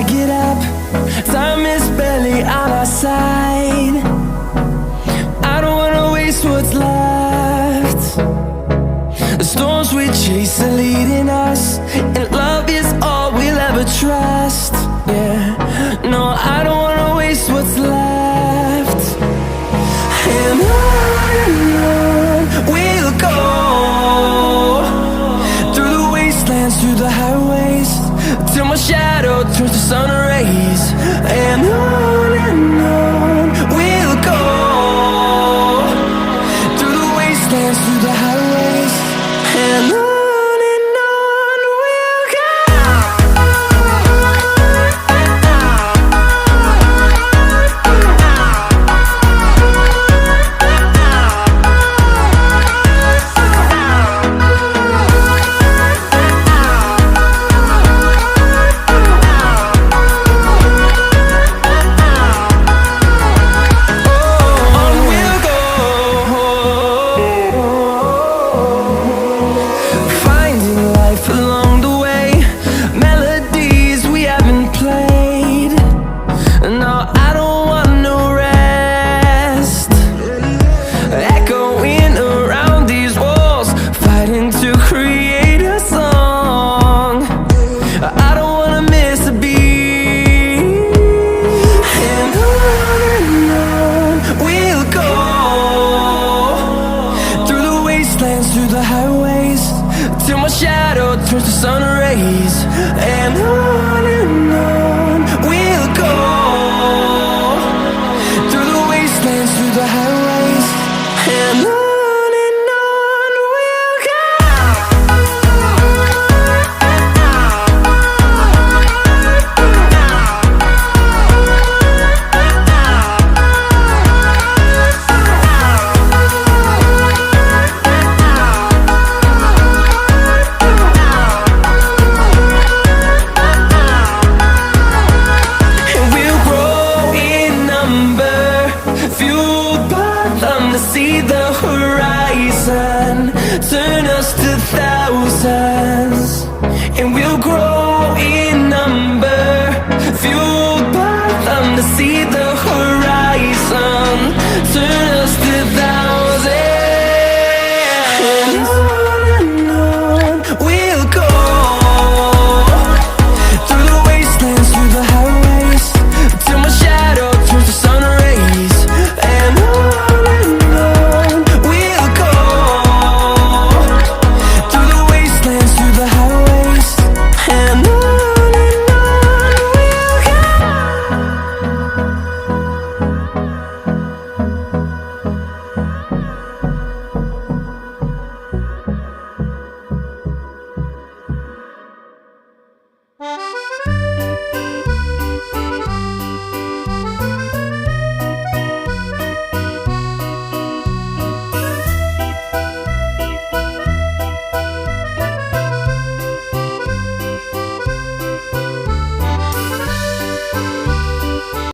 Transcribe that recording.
I get up, time is barely on our side. I don't wanna waste what's left. The storms we chase are leading us, and love is all we'll ever trust. Yeah, no, I don't wanna waste what's left. And on we'll go, through the wastelands, through the highways, till my shadow turns to sun rays. And on we'll go, through the wastelands, through the highways, and on we'll go. Through the highways, till my shadow turns to sun rays. And on we'll go, through the wastelands, through the highways, and on. See the horizon turn us to thousands, and we'll grow in number, fueled by them to see the